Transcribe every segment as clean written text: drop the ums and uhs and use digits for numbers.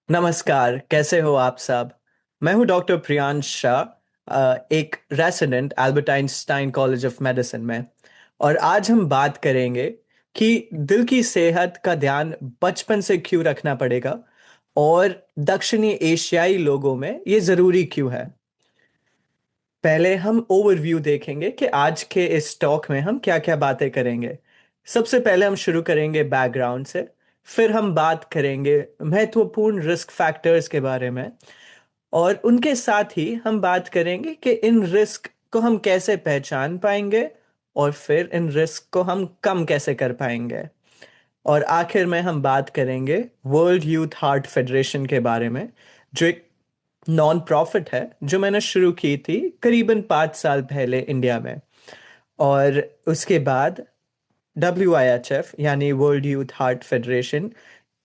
नमस्कार, कैसे हो आप सब। मैं हूं डॉक्टर प्रियांश शाह, एक resident Albert Einstein college of medicine में। और आज हम बात करेंगे कि दिल की सेहत का ध्यान बचपन से क्यों रखना पड़ेगा और दक्षिणी एशियाई लोगों में ये ज़रूरी क्यों है। पहले हम ओवरव्यू देखेंगे कि आज के इस टॉक में हम क्या क्या बातें करेंगे। सबसे पहले हम शुरू करेंगे बैकग्राउंड से, फिर हम बात करेंगे महत्वपूर्ण रिस्क फैक्टर्स के बारे में, और उनके साथ ही हम बात करेंगे कि इन रिस्क को हम कैसे पहचान पाएंगे और फिर इन रिस्क को हम कम कैसे कर पाएंगे। और आखिर में हम बात करेंगे वर्ल्ड यूथ हार्ट फेडरेशन के बारे में, जो एक नॉन प्रॉफिट है जो मैंने शुरू की थी करीबन 5 साल पहले इंडिया में। और उसके बाद WIHF यानी वर्ल्ड यूथ हार्ट फेडरेशन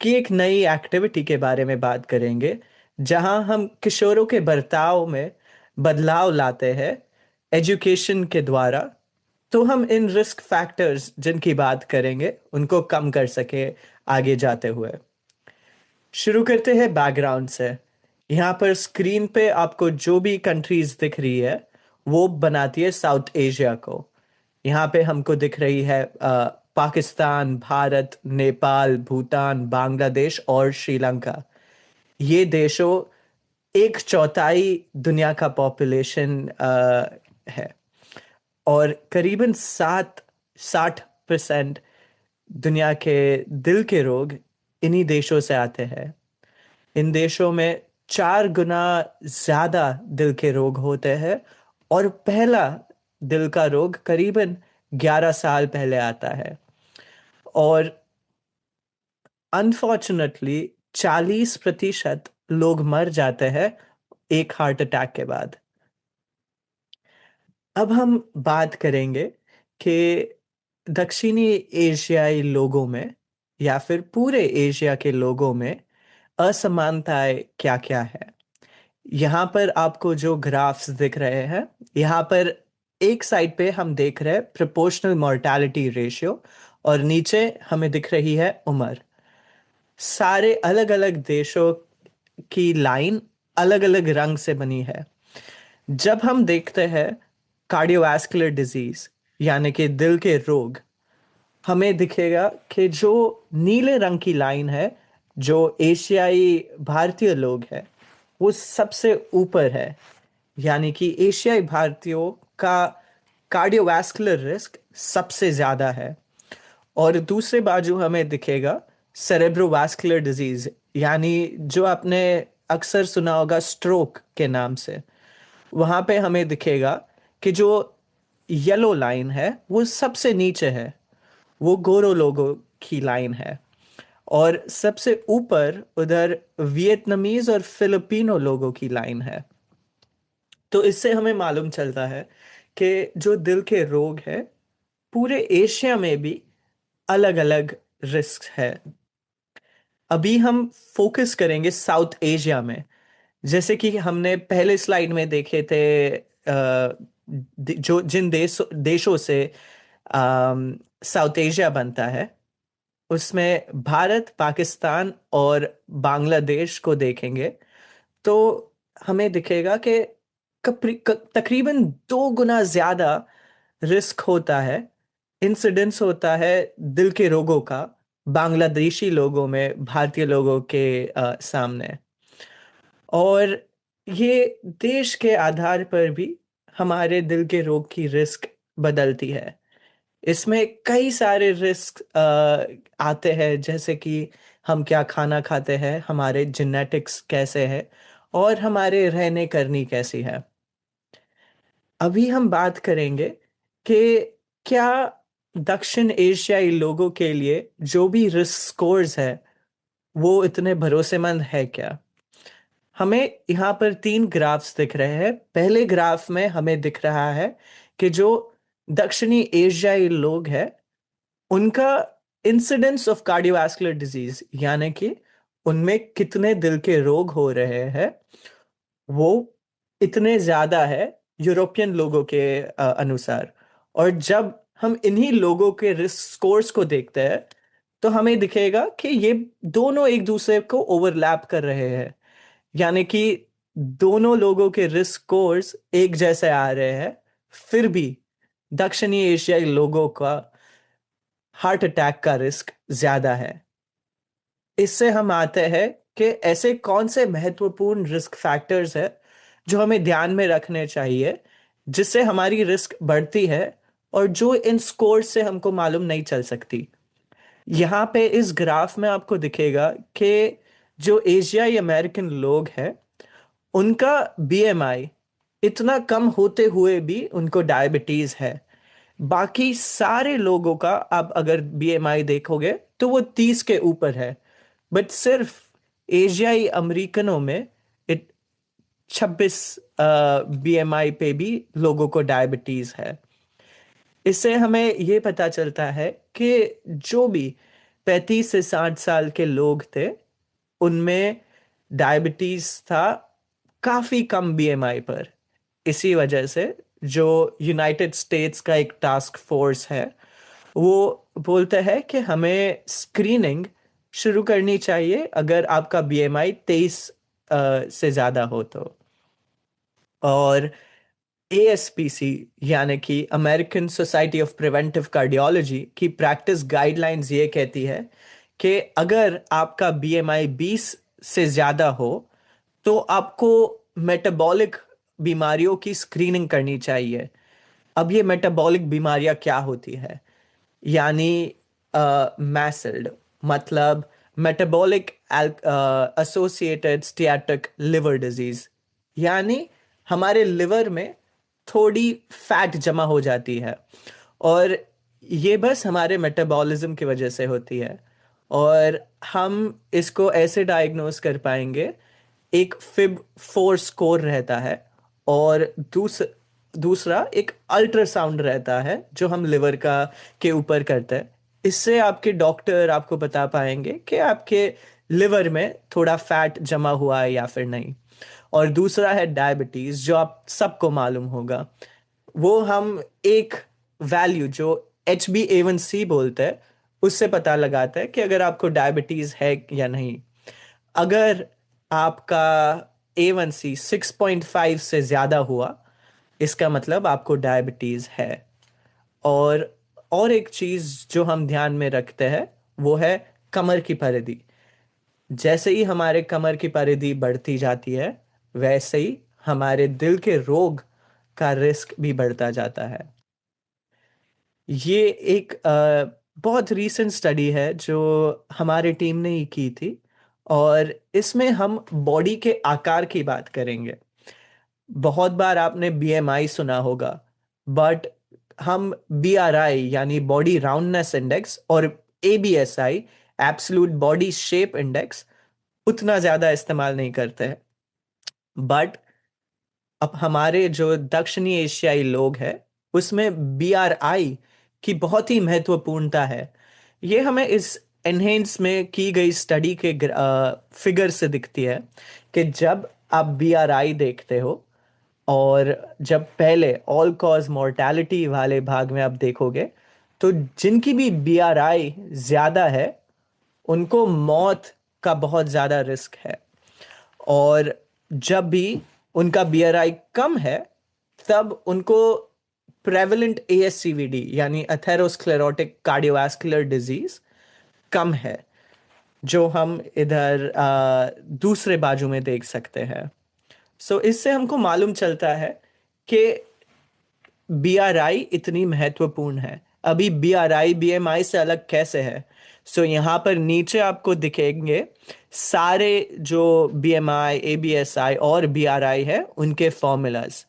की एक नई एक्टिविटी के बारे में बात करेंगे, जहां हम किशोरों के बर्ताव में बदलाव लाते हैं एजुकेशन के द्वारा। तो हम इन रिस्क फैक्टर्स जिनकी बात करेंगे उनको कम कर सके आगे जाते हुए। शुरू करते हैं बैकग्राउंड से। यहाँ पर स्क्रीन पे आपको जो भी कंट्रीज दिख रही है वो बनाती है साउथ एशिया को। यहाँ पे हमको दिख रही है पाकिस्तान, भारत, नेपाल, भूटान, बांग्लादेश और श्रीलंका। ये देशों एक चौथाई दुनिया का पॉपुलेशन है। और करीबन 60% दुनिया के दिल के रोग इन्हीं देशों से आते हैं। इन देशों में 4 गुना ज्यादा दिल के रोग होते हैं, और पहला दिल का रोग करीबन 11 साल पहले आता है। और अनफॉर्चुनेटली 40% लोग मर जाते हैं एक हार्ट अटैक के बाद। अब हम बात करेंगे कि दक्षिणी एशियाई लोगों में या फिर पूरे एशिया के लोगों में असमानताएं क्या क्या है। यहाँ पर आपको जो ग्राफ्स दिख रहे हैं, यहाँ पर एक साइड पे हम देख रहे हैं प्रोपोर्शनल मॉर्टेलिटी रेशियो, और नीचे हमें दिख रही है उम्र। सारे अलग अलग देशों की लाइन अलग अलग रंग से बनी है। जब हम देखते हैं कार्डियोवैस्कुलर डिजीज यानी कि दिल के रोग, हमें दिखेगा कि जो नीले रंग की लाइन है, जो एशियाई भारतीय लोग हैं वो सबसे ऊपर है। यानी कि एशियाई भारतीयों का कार्डियोवैस्कुलर रिस्क सबसे ज्यादा है। और दूसरे बाजू हमें दिखेगा सेरेब्रोवास्कुलर डिजीज, यानी जो आपने अक्सर सुना होगा स्ट्रोक के नाम से। वहां पे हमें दिखेगा कि जो येलो लाइन है वो सबसे नीचे है, वो गोरो लोगों की लाइन है। और सबसे ऊपर उधर वियतनामीज और फिलिपिनो लोगों की लाइन है। तो इससे हमें मालूम चलता है कि जो दिल के रोग है पूरे एशिया में भी अलग अलग रिस्क है। अभी हम फोकस करेंगे साउथ एशिया में। जैसे कि हमने पहले स्लाइड में देखे थे, जो जिन देशों से साउथ एशिया बनता है, उसमें भारत, पाकिस्तान और बांग्लादेश को देखेंगे तो हमें दिखेगा कि तकरीबन 2 गुना ज्यादा रिस्क होता है, इंसिडेंस होता है दिल के रोगों का बांग्लादेशी लोगों में भारतीय लोगों के सामने। और ये देश के आधार पर भी हमारे दिल के रोग की रिस्क बदलती है। इसमें कई सारे रिस्क आते हैं, जैसे कि हम क्या खाना खाते हैं, हमारे जेनेटिक्स कैसे है, और हमारे रहने करनी कैसी है। अभी हम बात करेंगे कि क्या दक्षिण एशियाई लोगों के लिए जो भी रिस्क स्कोर्स है वो इतने भरोसेमंद है क्या। हमें यहाँ पर 3 ग्राफ्स दिख रहे हैं। पहले ग्राफ में हमें दिख रहा है कि जो दक्षिणी एशियाई लोग हैं उनका इंसिडेंस ऑफ कार्डियोवैस्कुलर डिजीज, यानी कि उनमें कितने दिल के रोग हो रहे हैं, वो इतने ज्यादा है यूरोपियन लोगों के अनुसार। और जब हम इन्हीं लोगों के रिस्क स्कोर्स को देखते हैं तो हमें दिखेगा कि ये दोनों एक दूसरे को ओवरलैप कर रहे हैं। यानी कि दोनों लोगों के रिस्क स्कोर्स एक जैसे आ रहे हैं, फिर भी दक्षिणी एशियाई लोगों का हार्ट अटैक का रिस्क ज्यादा है। इससे हम आते हैं कि ऐसे कौन से महत्वपूर्ण रिस्क फैक्टर्स है जो हमें ध्यान में रखने चाहिए, जिससे हमारी रिस्क बढ़ती है और जो इन स्कोर से हमको मालूम नहीं चल सकती। यहाँ पे इस ग्राफ में आपको दिखेगा कि जो एशियाई अमेरिकन लोग हैं उनका बीएमआई इतना कम होते हुए भी उनको डायबिटीज है। बाकी सारे लोगों का आप अगर बीएमआई देखोगे तो वो 30 के ऊपर है, बट सिर्फ एशियाई अमेरिकनों में 26 बीएमआई पे भी लोगों को डायबिटीज है। इससे हमें ये पता चलता है कि जो भी 35 से 60 साल के लोग थे उनमें डायबिटीज था काफी कम बीएमआई पर। इसी वजह से जो यूनाइटेड स्टेट्स का एक टास्क फोर्स है वो बोलता है कि हमें स्क्रीनिंग शुरू करनी चाहिए अगर आपका बीएमआई 23 से ज्यादा हो तो। और एएसपीसी यानी कि American society of preventive cardiology की प्रैक्टिस गाइडलाइंस ये कहती है कि अगर आपका बीएमआई 20 से ज्यादा हो तो आपको मेटाबॉलिक बीमारियों की स्क्रीनिंग करनी चाहिए। अब ये मेटाबॉलिक बीमारियां क्या होती है? यानी मैसिल्ड मतलब मेटाबॉलिक एसोसिएटेड स्टियाटिक लिवर डिजीज, यानी हमारे लिवर में थोड़ी फैट जमा हो जाती है और ये बस हमारे मेटाबॉलिज्म की वजह से होती है। और हम इसको ऐसे डायग्नोस कर पाएंगे, एक फिब 4 स्कोर रहता है और दूसरा एक अल्ट्रासाउंड रहता है जो हम लिवर का के ऊपर करते हैं। इससे आपके डॉक्टर आपको बता पाएंगे कि आपके लिवर में थोड़ा फैट जमा हुआ है या फिर नहीं। और दूसरा है डायबिटीज, जो आप सबको मालूम होगा। वो हम एक वैल्यू जो HbA1c बोलते हैं उससे पता लगाता है कि अगर आपको डायबिटीज है या नहीं। अगर आपका A1c 6.5 से ज्यादा हुआ इसका मतलब आपको डायबिटीज है। और और एक चीज जो हम ध्यान में रखते हैं वो है कमर की परिधि। जैसे ही हमारे कमर की परिधि बढ़ती जाती है वैसे ही हमारे दिल के रोग का रिस्क भी बढ़ता जाता है। ये एक बहुत रीसेंट स्टडी है जो हमारी टीम ने ही की थी और इसमें हम बॉडी के आकार की बात करेंगे। बहुत बार आपने बीएमआई सुना होगा, बट हम बीआरआई यानी बॉडी राउंडनेस इंडेक्स और एबीएसआई एब्सोल्यूट बॉडी शेप इंडेक्स उतना ज्यादा इस्तेमाल नहीं करते हैं। बट अब हमारे जो दक्षिणी एशियाई लोग हैं उसमें बीआरआई की बहुत ही महत्वपूर्णता है। ये हमें इस एनहेंस में की गई स्टडी के फिगर से दिखती है कि जब आप बीआरआई देखते हो और जब पहले ऑल कॉज मोर्टेलिटी वाले भाग में आप देखोगे तो जिनकी भी बीआरआई ज्यादा है उनको मौत का बहुत ज्यादा रिस्क है। और जब भी उनका बीआरआई कम है तब उनको प्रेवलेंट एएससीवीडी यानी एथेरोस्क्लेरोटिक कार्डियोवास्कुलर डिजीज कम है, जो हम इधर दूसरे बाजू में देख सकते हैं। सो इससे हमको मालूम चलता है कि बीआरआई इतनी महत्वपूर्ण है। अभी बीआरआई बीएमआई से अलग कैसे है? सो यहाँ पर नीचे आपको दिखेंगे सारे जो बीएमआई एबीएसआई और बीआरआई है उनके फॉर्मूलाज।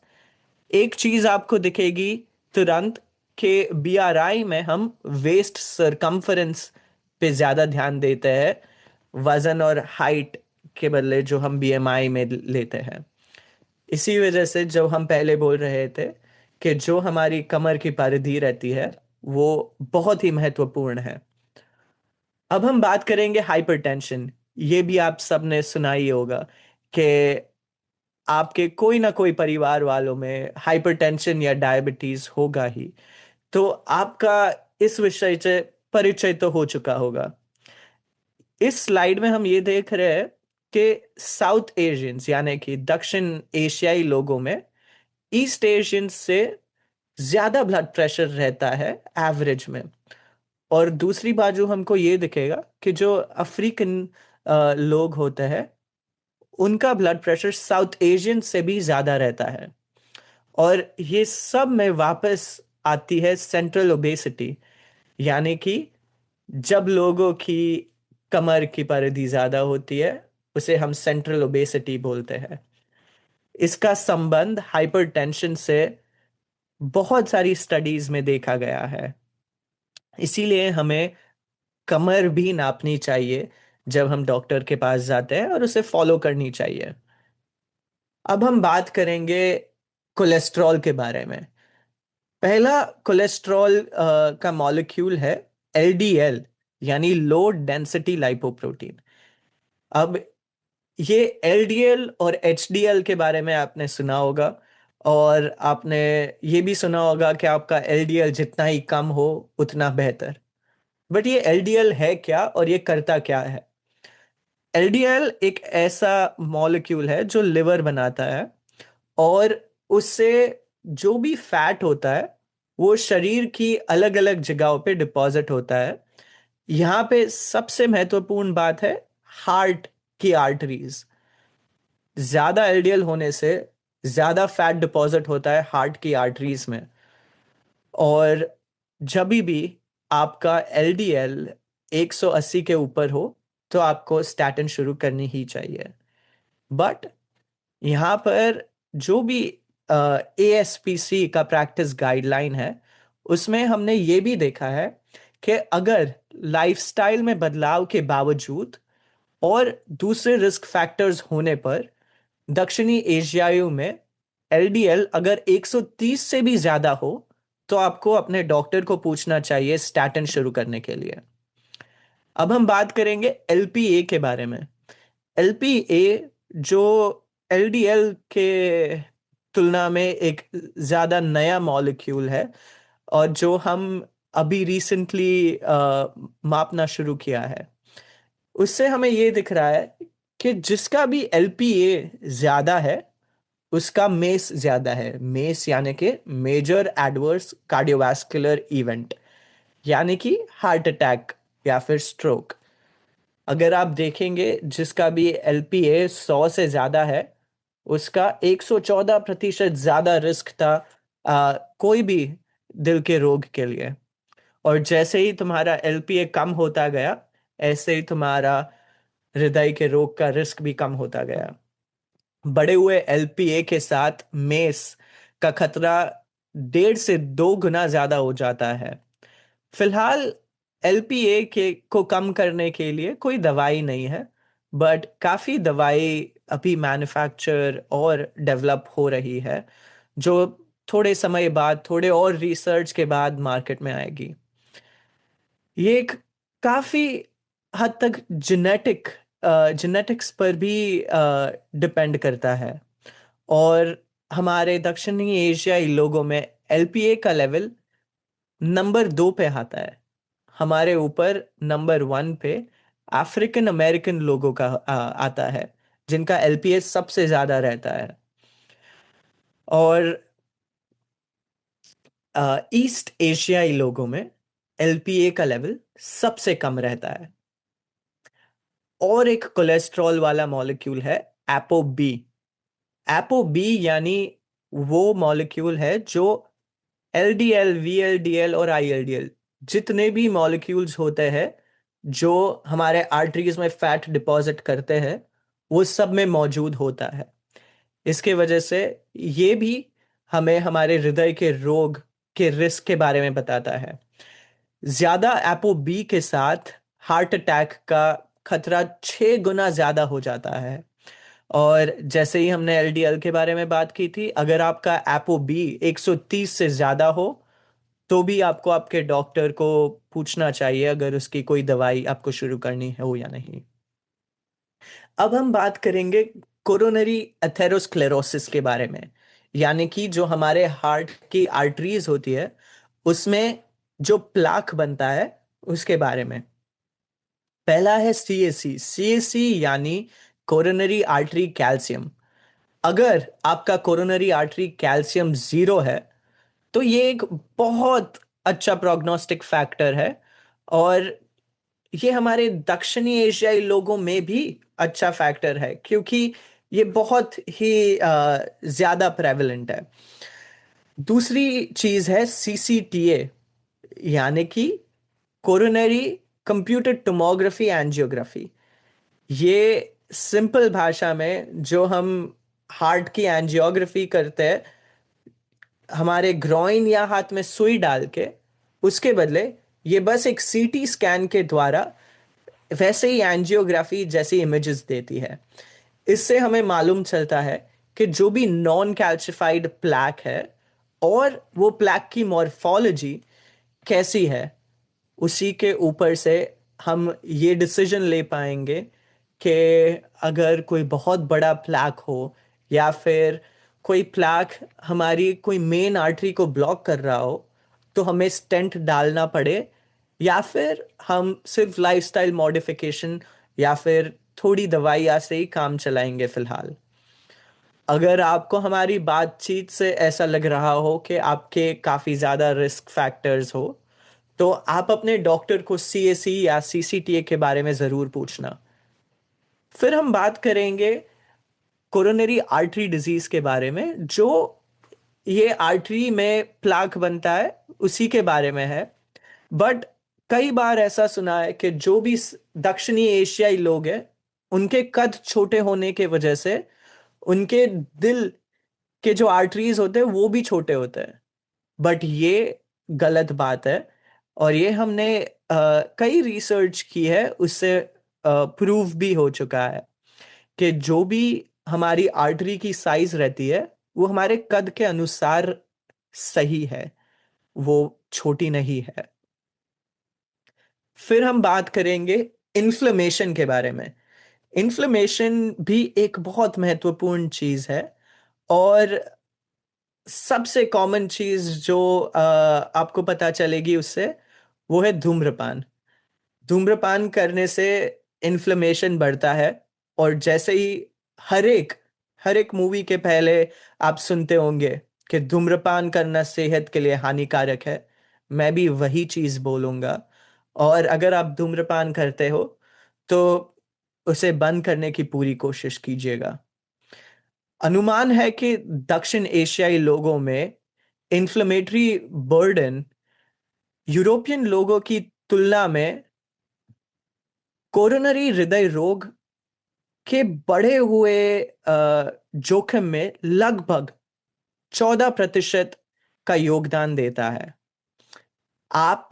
एक चीज आपको दिखेगी तुरंत कि बीआरआई में हम वेस्ट सरकमफरेंस पे ज्यादा ध्यान देते हैं वजन और हाइट के बदले जो हम बीएमआई में लेते हैं। इसी वजह से जो हम पहले बोल रहे थे कि जो हमारी कमर की परिधि रहती है वो बहुत ही महत्वपूर्ण है। अब हम बात करेंगे हाइपरटेंशन। ये भी आप सबने सुना ही होगा कि आपके कोई ना कोई परिवार वालों में हाइपरटेंशन या डायबिटीज होगा ही। तो आपका इस विषय से परिचय तो हो चुका होगा। इस स्लाइड में हम ये देख रहे हैं कि साउथ एशियंस यानी कि दक्षिण एशियाई लोगों में ईस्ट एशियंस से ज्यादा ब्लड प्रेशर रहता है एवरेज में। और दूसरी बाजू हमको ये दिखेगा कि जो अफ्रीकन लोग होते हैं उनका ब्लड प्रेशर साउथ एशियन से भी ज्यादा रहता है। और ये सब में वापस आती है सेंट्रल ओबेसिटी, यानी कि जब लोगों की कमर की परिधि ज्यादा होती है उसे हम सेंट्रल ओबेसिटी बोलते हैं। इसका संबंध हाइपरटेंशन से बहुत सारी स्टडीज में देखा गया है। इसीलिए हमें कमर भी नापनी चाहिए जब हम डॉक्टर के पास जाते हैं और उसे फॉलो करनी चाहिए। अब हम बात करेंगे कोलेस्ट्रॉल के बारे में। पहला कोलेस्ट्रॉल का मॉलिक्यूल है एलडीएल, यानी लो डेंसिटी लाइपोप्रोटीन। अब ये एलडीएल और एचडीएल के बारे में आपने सुना होगा, और आपने ये भी सुना होगा कि आपका एलडीएल जितना ही कम हो उतना बेहतर। बट ये एलडीएल है क्या और ये करता क्या है? एलडीएल एक ऐसा मॉलिक्यूल है जो लिवर बनाता है, और उससे जो भी फैट होता है वो शरीर की अलग अलग जगहों पे डिपॉजिट होता है। यहाँ पे सबसे महत्वपूर्ण बात है हार्ट की आर्टरीज। ज्यादा एलडीएल होने से ज्यादा फैट डिपॉजिट होता है हार्ट की आर्टरीज में। और जब भी आपका एलडीएल 180 के ऊपर हो तो आपको स्टैटिन शुरू करनी ही चाहिए। बट यहाँ पर जो भी एएसपीसी का प्रैक्टिस गाइडलाइन है उसमें हमने ये भी देखा है कि अगर लाइफस्टाइल में बदलाव के बावजूद और दूसरे रिस्क फैक्टर्स होने पर दक्षिणी एशियाइयों में एलडीएल अगर 130 से भी ज्यादा हो तो आपको अपने डॉक्टर को पूछना चाहिए स्टैटिन शुरू करने के लिए। अब हम बात करेंगे एलपीए के बारे में। एलपीए जो एलडीएल के तुलना में एक ज्यादा नया मॉलिक्यूल है और जो हम अभी रिसेंटली मापना शुरू किया है, उससे हमें ये दिख रहा है कि जिसका भी एलपीए ज्यादा है उसका मेस ज्यादा है। मेस यानी कि मेजर एडवर्स कार्डियोवास्कुलर इवेंट, यानी कि हार्ट अटैक या फिर स्ट्रोक। अगर आप देखेंगे जिसका भी एलपीए 100 से ज्यादा है उसका 114% ज्यादा रिस्क था कोई भी दिल के रोग के लिए। और जैसे ही तुम्हारा एलपीए कम होता गया ऐसे ही तुम्हारा हृदय के रोग का रिस्क भी कम होता गया। बढ़े हुए एलपीए के साथ मेस का खतरा 1.5 से 2 गुना ज्यादा हो जाता है। फिलहाल एलपीए के को कम करने के लिए कोई दवाई नहीं है, बट काफी दवाई अभी मैन्युफैक्चर और डेवलप हो रही है जो थोड़े समय बाद, थोड़े और रिसर्च के बाद मार्केट में आएगी। ये एक काफी हद तक जेनेटिक्स पर भी डिपेंड करता है। और हमारे दक्षिणी एशियाई लोगों में एलपीए का लेवल नंबर 2 पे आता है। हमारे ऊपर नंबर 1 पे अफ्रीकन अमेरिकन लोगों का आता है जिनका एलपीए सबसे ज्यादा रहता है। और ईस्ट एशियाई लोगों में एलपीए का लेवल सबसे कम रहता है। और एक कोलेस्ट्रॉल वाला मॉलिक्यूल है एपो बी। एपो बी यानी वो मॉलिक्यूल है जो एलडीएल, वीएलडीएल और आईएलडीएल जितने भी मॉलिक्यूल्स होते हैं जो हमारे आर्टरीज में फैट डिपॉजिट करते हैं वो सब में मौजूद होता है। इसके वजह से ये भी हमें हमारे हृदय के रोग के रिस्क के बारे में बताता है। ज्यादा एपो बी के साथ हार्ट अटैक का खतरा 6 गुना ज्यादा हो जाता है। और जैसे ही हमने एलडीएल के बारे में बात की थी, अगर आपका एपो बी 130 से ज्यादा हो तो भी आपको आपके डॉक्टर को पूछना चाहिए अगर उसकी कोई दवाई आपको शुरू करनी हो या नहीं। अब हम बात करेंगे कोरोनरी एथेरोस्क्लेरोसिस के बारे में, यानी कि जो हमारे हार्ट की आर्टरीज होती है उसमें जो प्लाक बनता है उसके बारे में। पहला है सीएसी। सीएसी यानी कोरोनरी आर्टरी कैल्शियम। अगर आपका कोरोनरी आर्टरी कैल्शियम जीरो है तो ये एक बहुत अच्छा प्रोग्नोस्टिक फैक्टर है। और ये हमारे दक्षिणी एशियाई लोगों में भी अच्छा फैक्टर है, क्योंकि ये बहुत ही ज्यादा प्रेवलेंट है। दूसरी चीज है सीसीटीए, यानी कि कोरोनरी कंप्यूटेड टोमोग्राफी एंजियोग्राफी। ये सिंपल भाषा में जो हम हार्ट की एंजियोग्राफी करते हैं हमारे ग्रॉइन या हाथ में सुई डाल के, उसके बदले ये बस एक सीटी स्कैन के द्वारा वैसे ही एंजियोग्राफी जैसी इमेजेस देती है। इससे हमें मालूम चलता है कि जो भी नॉन कैल्शिफाइड प्लैक है और वो प्लैक की मॉर्फोलॉजी कैसी है, उसी के ऊपर से हम ये डिसीजन ले पाएंगे कि अगर कोई बहुत बड़ा प्लैक हो या फिर कोई प्लैक हमारी कोई मेन आर्टरी को ब्लॉक कर रहा हो तो हमें स्टेंट डालना पड़े, या फिर हम सिर्फ लाइफस्टाइल मॉडिफिकेशन या फिर थोड़ी दवाइयाँ से ही काम चलाएंगे फिलहाल। अगर आपको हमारी बातचीत से ऐसा लग रहा हो कि आपके काफ़ी ज़्यादा रिस्क फैक्टर्स हो, तो आप अपने डॉक्टर को सीएसी या सीसीटीए के बारे में ज़रूर पूछना। फिर हम बात करेंगे कोरोनरी आर्टरी डिजीज के बारे में, जो ये आर्टरी में प्लाक बनता है उसी के बारे में है। बट कई बार ऐसा सुना है कि जो भी दक्षिणी एशियाई लोग हैं उनके कद छोटे होने के वजह से उनके दिल के जो आर्टरीज होते हैं वो भी छोटे होते हैं। बट ये गलत बात है। और ये हमने कई रिसर्च की है, उससे प्रूव भी हो चुका है कि जो भी हमारी आर्टरी की साइज रहती है वो हमारे कद के अनुसार सही है, वो छोटी नहीं है। फिर हम बात करेंगे इन्फ्लेमेशन के बारे में। इन्फ्लेमेशन भी एक बहुत महत्वपूर्ण चीज है। और सबसे कॉमन चीज जो आपको पता चलेगी उससे, वो है धूम्रपान। धूम्रपान करने से इन्फ्लेमेशन बढ़ता है। और जैसे ही हर एक हर एक मूवी के पहले आप सुनते होंगे कि धूम्रपान करना सेहत के लिए हानिकारक है, मैं भी वही चीज बोलूंगा। और अगर आप धूम्रपान करते हो तो उसे बंद करने की पूरी कोशिश कीजिएगा। अनुमान है कि दक्षिण एशियाई लोगों में इन्फ्लेमेटरी बर्डन यूरोपियन लोगों की तुलना में कोरोनरी हृदय रोग के बढ़े हुए जोखिम में लगभग 14% का योगदान देता है। आप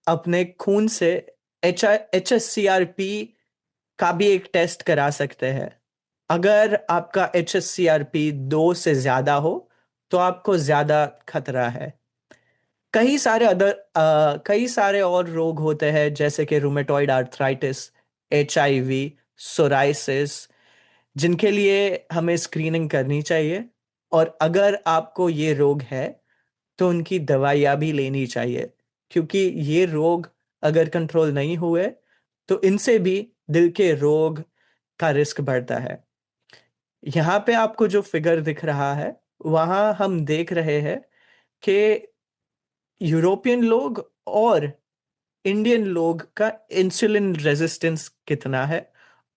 अपने खून से HSCRP का भी एक टेस्ट करा सकते हैं। अगर आपका HSCRP 2 से ज्यादा हो तो आपको ज्यादा खतरा है। कई सारे और रोग होते हैं, जैसे कि रूमेटॉइड आर्थराइटिस, HIV, सोराइसिस, जिनके लिए हमें स्क्रीनिंग करनी चाहिए। और अगर आपको ये रोग है तो उनकी दवाइयाँ भी लेनी चाहिए, क्योंकि ये रोग अगर कंट्रोल नहीं हुए तो इनसे भी दिल के रोग का रिस्क बढ़ता है। यहाँ पे आपको जो फिगर दिख रहा है, वहाँ हम देख रहे हैं कि यूरोपियन लोग और इंडियन लोग का इंसुलिन रेजिस्टेंस कितना है,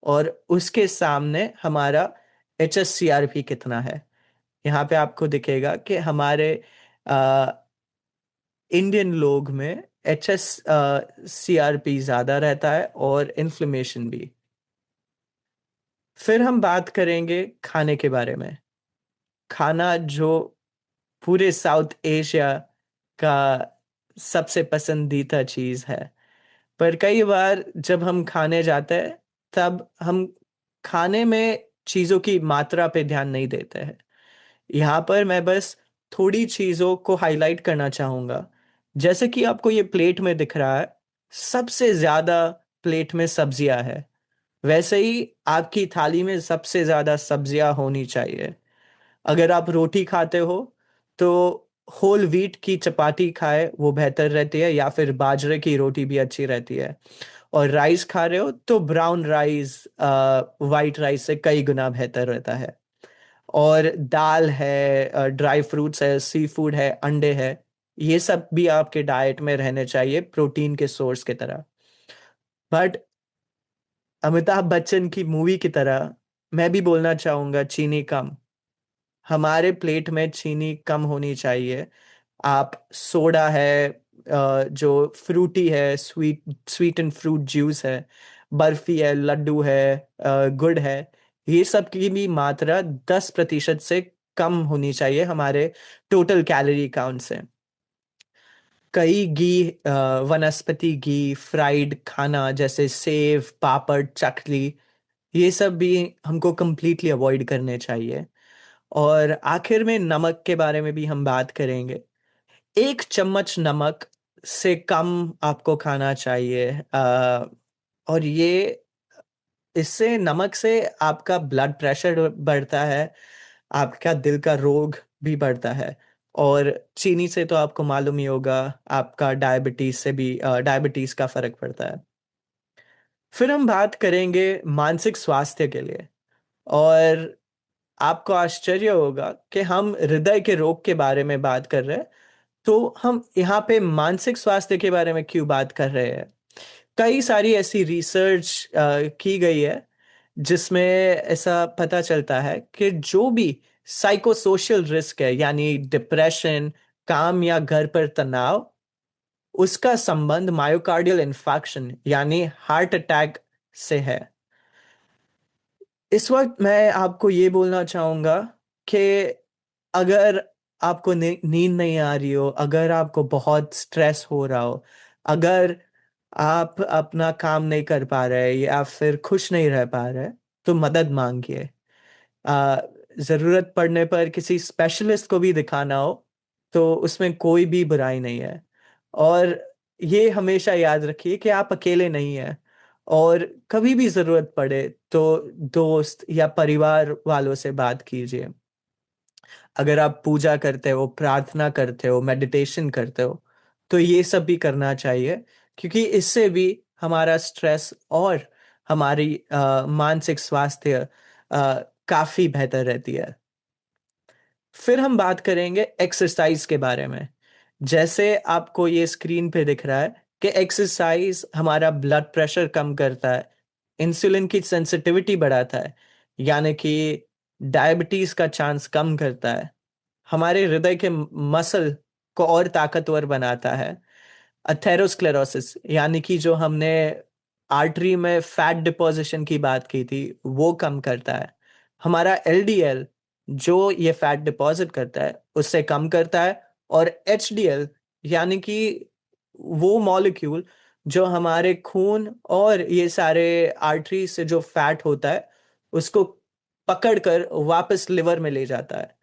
और उसके सामने हमारा HSCRP कितना है। यहाँ पे आपको दिखेगा कि हमारे इंडियन लोग में HSCRP ज्यादा रहता है और इन्फ्लेमेशन भी। फिर हम बात करेंगे खाने के बारे में। खाना जो पूरे साउथ एशिया का सबसे पसंदीदा चीज है, पर कई बार जब हम खाने जाते हैं तब हम खाने में चीजों की मात्रा पे ध्यान नहीं देते हैं। यहाँ पर मैं बस थोड़ी चीजों को हाईलाइट करना चाहूंगा। जैसे कि आपको ये प्लेट में दिख रहा है, सबसे ज्यादा प्लेट में सब्जियां है। वैसे ही आपकी थाली में सबसे ज्यादा सब्जियां होनी चाहिए। अगर आप रोटी खाते हो तो होल व्हीट की चपाती खाए वो बेहतर रहती है, या फिर बाजरे की रोटी भी अच्छी रहती है। और राइस खा रहे हो तो ब्राउन राइस वाइट राइस से कई गुना बेहतर रहता है। और दाल है, ड्राई फ्रूट्स है, सी फूड है, अंडे है, ये सब भी आपके डाइट में रहने चाहिए प्रोटीन के सोर्स की तरह। बट अमिताभ बच्चन की मूवी की तरह मैं भी बोलना चाहूंगा, चीनी कम। हमारे प्लेट में चीनी कम होनी चाहिए। आप सोडा है, जो फ्रूटी है, स्वीट एंड फ्रूट जूस है, बर्फी है, लड्डू है, गुड़ है, ये सब की भी मात्रा 10% से कम होनी चाहिए हमारे टोटल कैलोरी काउंट से। कई घी, वनस्पति घी, फ्राइड खाना जैसे सेव, पापड़, चकली, ये सब भी हमको कंप्लीटली अवॉइड करने चाहिए। और आखिर में नमक के बारे में भी हम बात करेंगे। 1 चम्मच नमक से कम आपको खाना चाहिए। और ये, इससे, नमक से आपका ब्लड प्रेशर बढ़ता है, आपका दिल का रोग भी बढ़ता है। और चीनी से तो आपको मालूम ही होगा, आपका डायबिटीज से भी, डायबिटीज का फर्क पड़ता है। फिर हम बात करेंगे मानसिक स्वास्थ्य के लिए। और आपको आश्चर्य होगा कि हम हृदय के रोग के बारे में बात कर रहे हैं, तो हम यहाँ पे मानसिक स्वास्थ्य के बारे में क्यों बात कर रहे हैं? कई सारी ऐसी रिसर्च की गई है जिसमें ऐसा पता चलता है कि जो भी साइको सोशल रिस्क है, यानी डिप्रेशन, काम या घर पर तनाव, उसका संबंध मायोकार्डियल इन्फार्क्शन यानी हार्ट अटैक से है। इस वक्त मैं आपको ये बोलना चाहूंगा कि अगर आपको नींद नहीं आ रही हो, अगर आपको बहुत स्ट्रेस हो रहा हो, अगर आप अपना काम नहीं कर पा रहे या फिर खुश नहीं रह पा रहे, तो मदद मांगिए। आ, जरूरत पड़ने पर किसी स्पेशलिस्ट को भी दिखाना हो तो उसमें कोई भी बुराई नहीं है। और ये हमेशा याद रखिए कि आप अकेले नहीं हैं। और कभी भी जरूरत पड़े तो दोस्त या परिवार वालों से बात कीजिए। अगर आप पूजा करते हो, प्रार्थना करते हो, मेडिटेशन करते हो, तो ये सब भी करना चाहिए, क्योंकि इससे भी हमारा स्ट्रेस और हमारी मानसिक स्वास्थ्य काफी बेहतर रहती है। फिर हम बात करेंगे एक्सरसाइज के बारे में। जैसे आपको ये स्क्रीन पे दिख रहा है कि एक्सरसाइज हमारा ब्लड प्रेशर कम करता है, इंसुलिन की सेंसिटिविटी बढ़ाता है, यानी कि डायबिटीज का चांस कम करता है, हमारे हृदय के मसल को और ताकतवर बनाता है, अथेरोस्क्लेरोसिस यानी कि जो हमने आर्टरी में फैट डिपॉजिशन की बात की थी, वो कम करता है, हमारा एलडीएल जो ये फैट डिपॉजिट करता है उससे कम करता है, और एचडीएल यानी कि वो मॉलिक्यूल जो हमारे खून और ये सारे आर्टरी से जो फैट होता है उसको पकड़कर वापस लिवर में ले जाता है,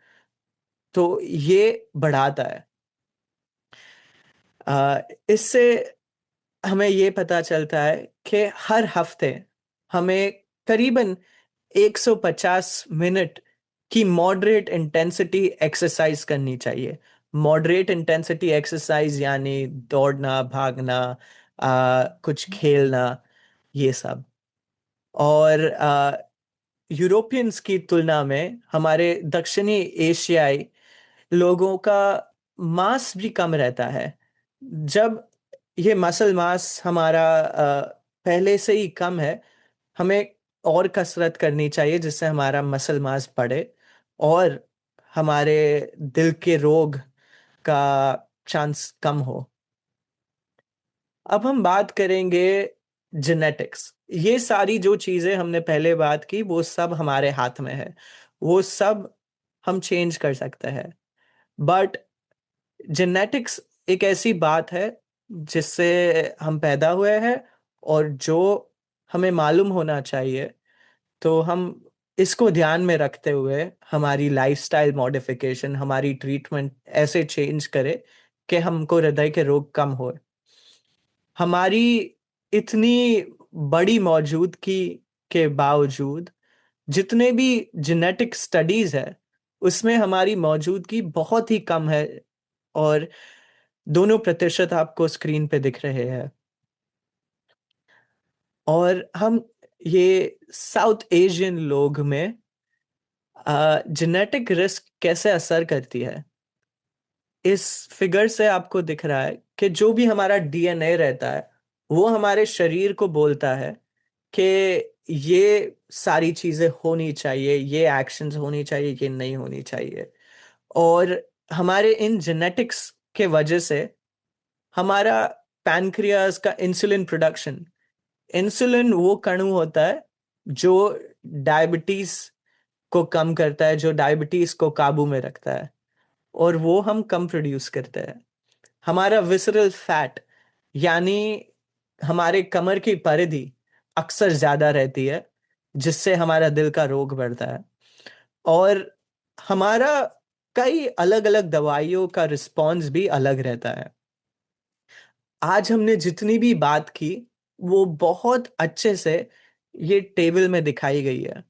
तो ये बढ़ाता है। इससे हमें ये पता चलता है कि हर हफ्ते हमें करीबन 150 मिनट की मॉडरेट इंटेंसिटी एक्सरसाइज करनी चाहिए। मॉडरेट इंटेंसिटी एक्सरसाइज यानी दौड़ना, भागना, कुछ खेलना, ये सब। और यूरोपियंस की तुलना में हमारे दक्षिणी एशियाई लोगों का मास भी कम रहता है। जब ये मसल मास हमारा पहले से ही कम है, हमें और कसरत करनी चाहिए जिससे हमारा मसल मास बढ़े और हमारे दिल के रोग का चांस कम हो। अब हम बात करेंगे जेनेटिक्स। ये सारी जो चीजें हमने पहले बात की वो सब हमारे हाथ में है, वो सब हम चेंज कर सकते हैं। बट जेनेटिक्स एक ऐसी बात है जिससे हम पैदा हुए हैं, और जो हमें मालूम होना चाहिए, तो हम इसको ध्यान में रखते हुए हमारी लाइफस्टाइल मॉडिफिकेशन, हमारी ट्रीटमेंट ऐसे चेंज करें कि हमको हृदय के रोग कम हो। हमारी इतनी बड़ी मौजूदगी के बावजूद, जितने भी जेनेटिक स्टडीज है उसमें हमारी मौजूदगी बहुत ही कम है और दोनों प्रतिशत आपको स्क्रीन पे दिख रहे हैं। और हम ये साउथ एशियन लोग में जेनेटिक रिस्क कैसे असर करती है, इस फिगर से आपको दिख रहा है कि जो भी हमारा डीएनए रहता है वो हमारे शरीर को बोलता है कि ये सारी चीजें होनी चाहिए, ये एक्शंस होनी चाहिए, ये नहीं होनी चाहिए। और हमारे इन जेनेटिक्स के वजह से हमारा पैनक्रियास का इंसुलिन प्रोडक्शन, इंसुलिन वो कणु होता है जो डायबिटीज को कम करता है, जो डायबिटीज को काबू में रखता है, और वो हम कम प्रोड्यूस करते हैं। हमारा विसरल फैट यानी हमारे कमर की परिधि अक्सर ज्यादा रहती है, जिससे हमारा दिल का रोग बढ़ता है। और हमारा कई अलग अलग दवाइयों का रिस्पॉन्स भी अलग रहता है। आज हमने जितनी भी बात की वो बहुत अच्छे से ये टेबल में दिखाई गई है।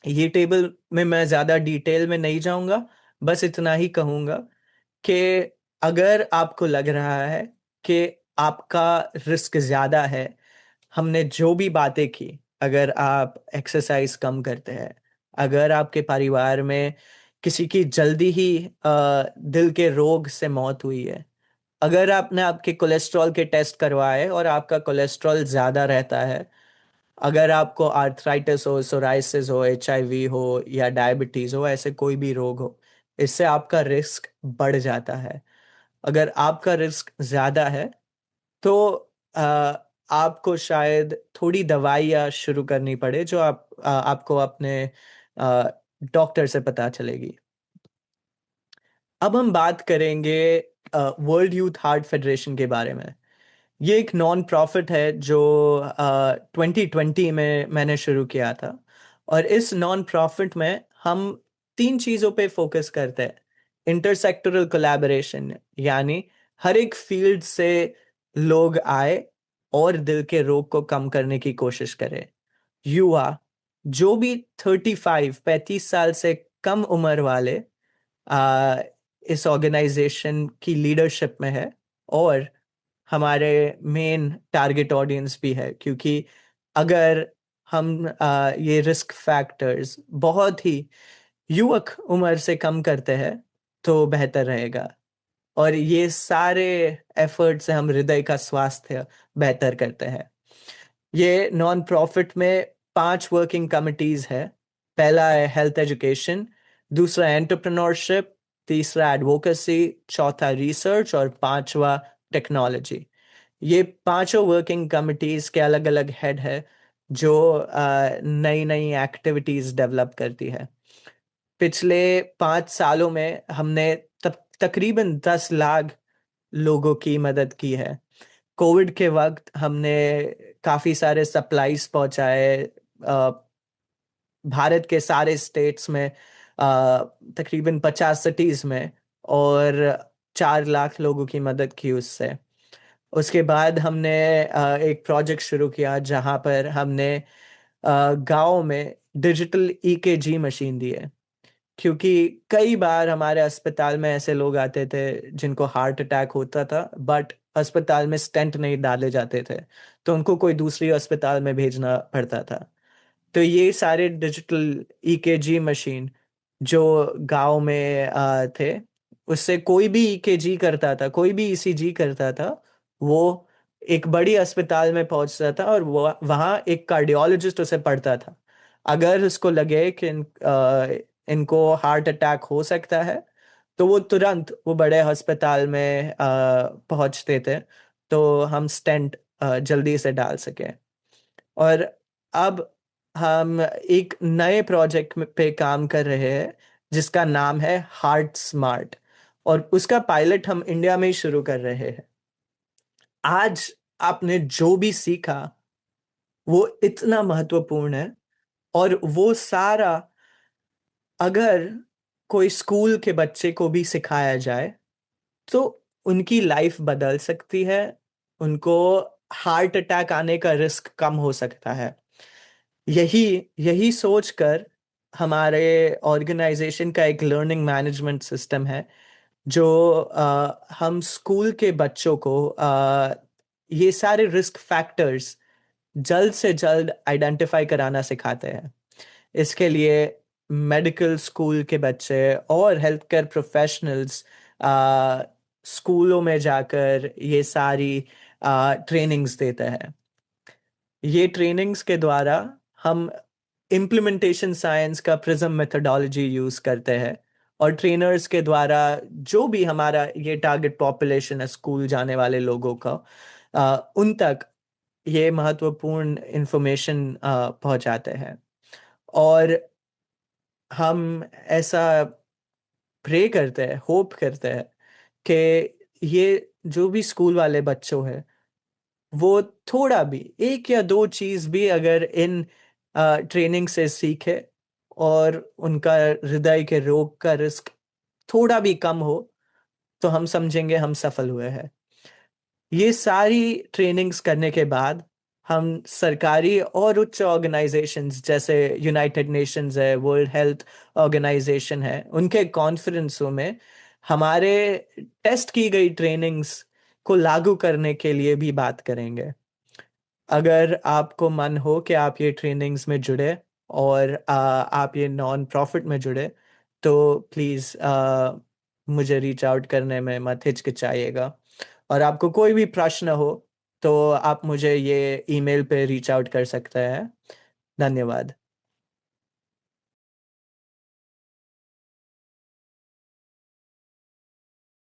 ये टेबल में मैं ज्यादा डिटेल में नहीं जाऊंगा, बस इतना ही कहूंगा कि अगर आपको लग रहा है कि आपका रिस्क ज्यादा है, हमने जो भी बातें की, अगर आप एक्सरसाइज कम करते हैं, अगर आपके परिवार में किसी की जल्दी ही दिल के रोग से मौत हुई है, अगर आपने आपके कोलेस्ट्रॉल के टेस्ट करवाए और आपका कोलेस्ट्रॉल ज्यादा रहता है, अगर आपको आर्थराइटिस हो, सोराइसिस हो, एचआईवी हो या डायबिटीज हो, ऐसे कोई भी रोग हो, इससे आपका रिस्क बढ़ जाता है। अगर आपका रिस्क ज्यादा है तो आ, आपको शायद थोड़ी दवाइयाँ शुरू करनी पड़े, जो आपको अपने डॉक्टर से पता चलेगी। अब हम बात करेंगे वर्ल्ड यूथ हार्ट फेडरेशन के बारे में। ये एक नॉन प्रॉफिट है जो 2020 में मैंने शुरू किया था। और इस नॉन प्रॉफिट में हम तीन चीज़ों पे फोकस करते हैं। इंटरसेक्टोरल कोलैबोरेशन, यानी हर एक फील्ड से लोग आए और दिल के रोग को कम करने की कोशिश करें। युवा, जो भी 35 साल से कम उम्र वाले आ, इस ऑर्गेनाइजेशन की लीडरशिप में है, और हमारे मेन टारगेट ऑडियंस भी है, क्योंकि अगर हम ये रिस्क फैक्टर्स बहुत ही युवक उम्र से कम करते हैं तो बेहतर रहेगा। और ये सारे एफर्ट से हम हृदय का स्वास्थ्य बेहतर करते हैं। ये नॉन प्रॉफिट में 5 वर्किंग कमिटीज है। पहला है हेल्थ एजुकेशन, दूसरा एंटरप्रेन्योरशिप, तीसरा एडवोकेसी, चौथा रिसर्च और पांचवा टेक्नोलॉजी। ये पांचों वर्किंग कमिटीज के अलग अलग हेड है जो नई नई एक्टिविटीज डेवलप करती है। पिछले 5 सालों में हमने तकरीबन 10 लाख लोगों की मदद की है। कोविड के वक्त हमने काफी सारे सप्लाईज पहुंचाए, अ, भारत के सारे स्टेट्स में, तकरीबन 50 सिटीज में, और 4 लाख लोगों की मदद की उससे। उसके बाद हमने एक प्रोजेक्ट शुरू किया जहां पर हमने गांव में डिजिटल ईकेजी मशीन दी है, क्योंकि कई बार हमारे अस्पताल में ऐसे लोग आते थे जिनको हार्ट अटैक होता था, बट अस्पताल में स्टेंट नहीं डाले जाते थे, तो उनको कोई दूसरी अस्पताल में भेजना पड़ता था। तो ये सारे डिजिटल ईकेजी मशीन जो गांव में थे, उससे कोई भी ईकेजी करता था, कोई भी ईसीजी करता था, वो एक बड़ी अस्पताल में पहुंचता था और वो वहाँ एक कार्डियोलॉजिस्ट उसे पढ़ता था। अगर उसको लगे कि इनको हार्ट अटैक हो सकता है, तो वो तुरंत वो बड़े अस्पताल में पहुंचते थे, तो हम स्टेंट जल्दी से डाल सके। और अब हम एक नए प्रोजेक्ट पे काम कर रहे हैं जिसका नाम है हार्ट स्मार्ट, और उसका पायलट हम इंडिया में ही शुरू कर रहे हैं। आज आपने जो भी सीखा वो इतना महत्वपूर्ण है, और वो सारा अगर कोई स्कूल के बच्चे को भी सिखाया जाए तो उनकी लाइफ बदल सकती है, उनको हार्ट अटैक आने का रिस्क कम हो सकता है। यही यही सोचकर हमारे ऑर्गेनाइजेशन का एक लर्निंग मैनेजमेंट सिस्टम है जो हम स्कूल के बच्चों को ये सारे रिस्क फैक्टर्स जल्द से जल्द आइडेंटिफाई कराना सिखाते हैं। इसके लिए मेडिकल स्कूल के बच्चे और हेल्थ केयर प्रोफेशनल्स स्कूलों में जाकर ये सारी ट्रेनिंग्स देते हैं। ये ट्रेनिंग्स के द्वारा हम इम्प्लीमेंटेशन साइंस का प्रिज्म मेथोडोलॉजी यूज करते हैं, और ट्रेनर्स के द्वारा जो भी हमारा ये टारगेट पॉपुलेशन है स्कूल जाने वाले लोगों का, उन तक ये महत्वपूर्ण इंफॉर्मेशन पहुंचाते हैं। और हम ऐसा प्रे करते हैं, होप करते हैं कि ये जो भी स्कूल वाले बच्चों हैं वो थोड़ा भी, एक या दो चीज भी अगर इन ट्रेनिंग से सीखे और उनका हृदय के रोग का रिस्क थोड़ा भी कम हो, तो हम समझेंगे हम सफल हुए हैं। ये सारी ट्रेनिंग्स करने के बाद हम सरकारी और उच्च ऑर्गेनाइजेशंस जैसे यूनाइटेड नेशंस है, वर्ल्ड हेल्थ ऑर्गेनाइजेशन है, उनके कॉन्फ्रेंसों में हमारे टेस्ट की गई ट्रेनिंग्स को लागू करने के लिए भी बात करेंगे। अगर आपको मन हो कि आप ये ट्रेनिंग्स में जुड़े और आप ये नॉन प्रॉफिट में जुड़े, तो प्लीज़ मुझे रीच आउट करने में मत हिचकिचाइएगा। और आपको कोई भी प्रश्न हो तो आप मुझे ये ईमेल पे रीच आउट कर सकते हैं। धन्यवाद।